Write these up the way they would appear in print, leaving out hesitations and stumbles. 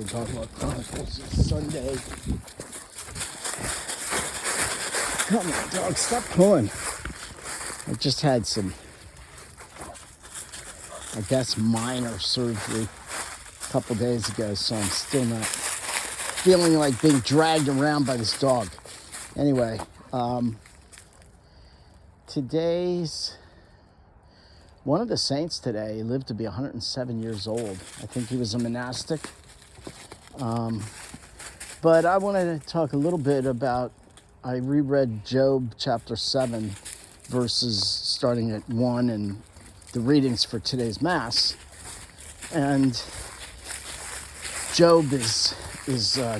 for Dogma Chronicles. It's Sunday. Come on, dog, stop pulling. I just had some, I guess, minor surgery a couple days ago, so I'm still not feeling like being dragged around by this dog. Anyway, today's, one of the saints today lived to be 107 years old. I think he was a monastic. But I wanted to talk a little bit about, I reread Job chapter 7, verses starting at 1, and the readings for today's Mass. And Job is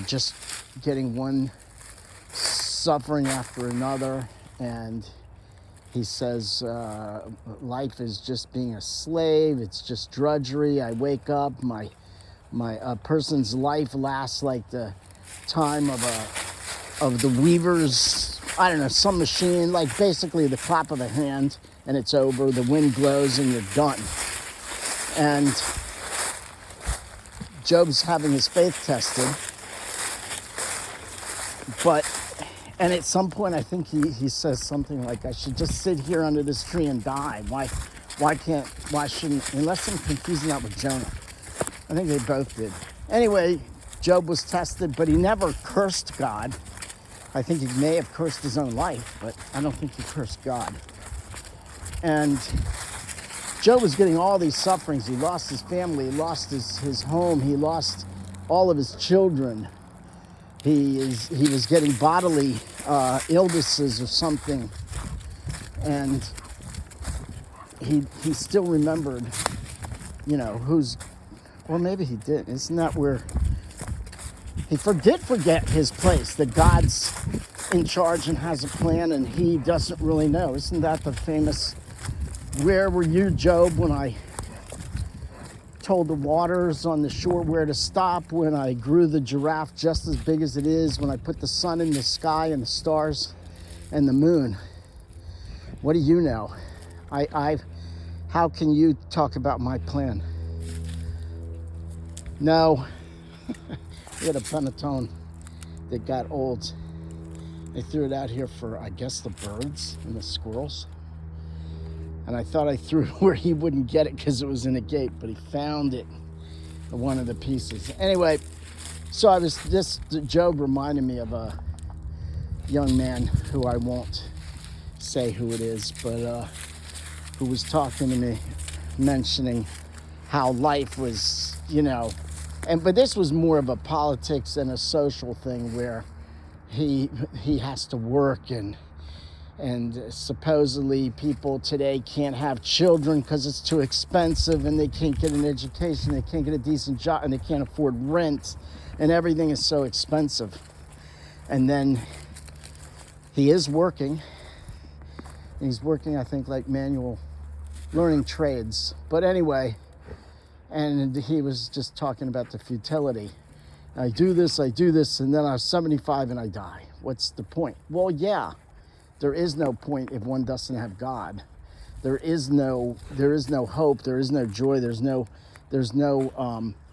just getting one suffering after another, and he says, life is just being a slave, it's just drudgery. I wake up, my person's life lasts like the time of the weaver's, I don't know, some machine, like basically the clap of a hand, and it's over, the wind blows and you're done. And Job's having his faith tested, and at some point, I think he says something like, I should just sit here under this tree and die. Why shouldn't, unless I'm confusing that with Jonah. I think they both did. Anyway, Job was tested, but he never cursed God. I think he may have cursed his own life, but I don't think he cursed God. And Job was getting all these sufferings. He lost his family, he lost his home, he lost all of his children. He was getting bodily illnesses or something, and he still remembered, or maybe he didn't. Isn't that where he did forget his place, that God's in charge and has a plan and he doesn't really know? Isn't that the famous, where were you, Job, when I told the waters on the shore where to stop, when I grew the giraffe just as big as it is, when I put the sun in the sky and the stars and the moon? What do you know? How can you talk about my plan? No. We had a Pentatone that got old. They threw it out here for, I guess, the birds and the squirrels. And I thought I threw it where he wouldn't get it because it was in a gate, but he found it, one of the pieces. Anyway, so Job reminded me of a young man who I won't say who it is, but who was talking to me, mentioning how life was, but this was more of a politics and a social thing where he has to work, and supposedly people today can't have children because it's too expensive, and they can't get an education, they can't get a decent job, and they can't afford rent, and everything is so expensive. And then he is working. He's working, I think, like manual learning trades. But anyway, and he was just talking about the futility. I do this, and then I'm 75 and I die. What's the point? Well, yeah. There is no point if one doesn't have God. There is no hope. There is no joy. There's no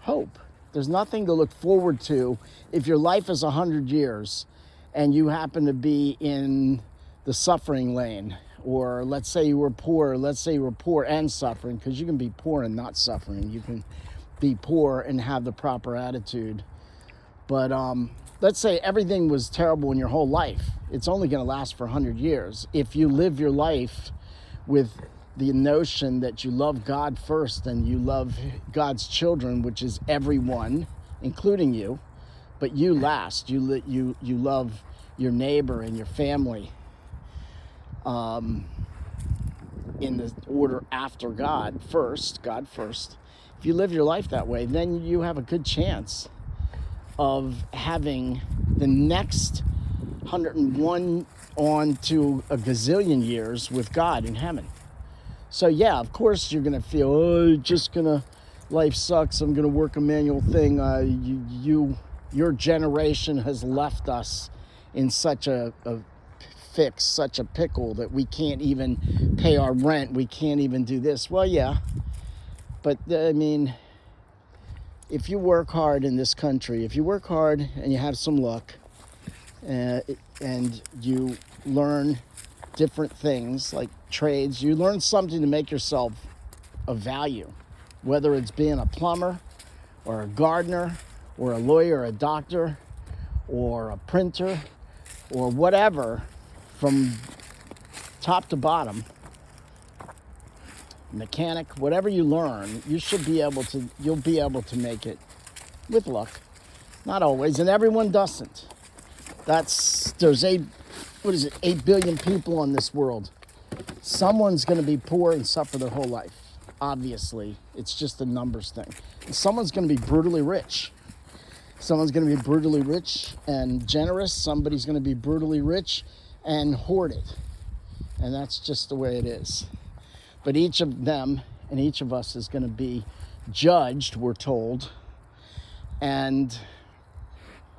hope. There's nothing to look forward to if your life is 100 years and you happen to be in the suffering lane. Or let's say you were poor. Let's say you were poor and suffering, because you can be poor and not suffering. You can be poor and have the proper attitude. But let's say everything was terrible in your whole life. It's only going to last for 100 years. If you live your life with the notion that you love God first and you love God's children, which is everyone, including you, but you last. You love your neighbor and your family in the order after God first. If you live your life that way, then you have a good chance of having the next 101 on to a gazillion years with God in heaven. So yeah, of course you're gonna feel, life sucks, I'm gonna work a manual thing. Your generation has left us in such a fix, such a pickle, that we can't even pay our rent, we can't even do this. Well, yeah, but I mean, if you work hard in this country, if you work hard and you have some luck, and you learn different things like trades, you learn something to make yourself of value, whether it's being a plumber or a gardener or a lawyer or a doctor or a printer or whatever, from top to bottom, mechanic, whatever you learn, you'll be able to make it with luck. Not always, and everyone doesn't. There's 8 billion people in this world. Someone's going to be poor and suffer their whole life. Obviously, it's just a numbers thing. And someone's going to be brutally rich. Someone's going to be brutally rich and generous. Somebody's going to be brutally rich and hoarded. And that's just the way it is. But each of them and each of us is going to be judged, we're told. And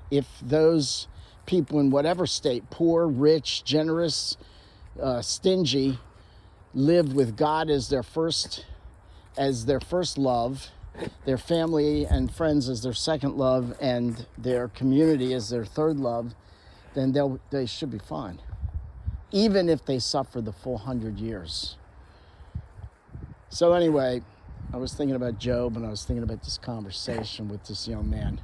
if those people in whatever state, poor, rich, generous, stingy, live with God as their first love, their family and friends as their second love, and their community as their third love, then they should be fine, even if they suffer the full 100 years. So anyway, I was thinking about Job, and I was thinking about this conversation with this young man.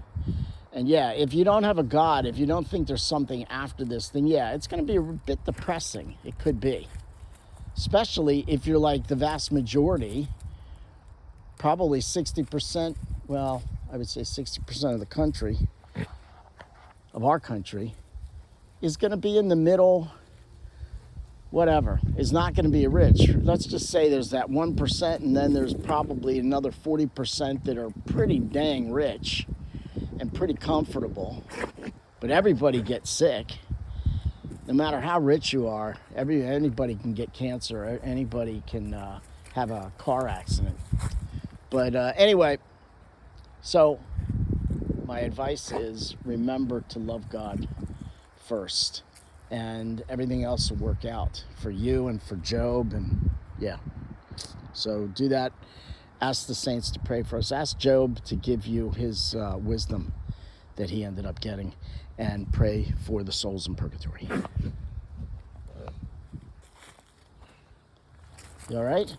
And yeah, if you don't have a God, if you don't think there's something after this, then yeah, it's going to be a bit depressing. It could be. Especially if you're like the vast majority, probably 60%, well, I would say 60% of the country, of our country, is going to be in the middle, whatever, is not going to be rich. Let's just say there's that 1%, and then there's probably another 40% that are pretty dang rich and pretty comfortable. But everybody gets sick. No matter how rich you are, anybody can get cancer. Anybody can have a car accident. But anyway, so my advice is remember to love God first, and everything else will work out for you and for Job. And yeah, so do that. Ask the saints to pray for us. Ask Job to give you his wisdom that he ended up getting, and pray for the souls in purgatory. You all right?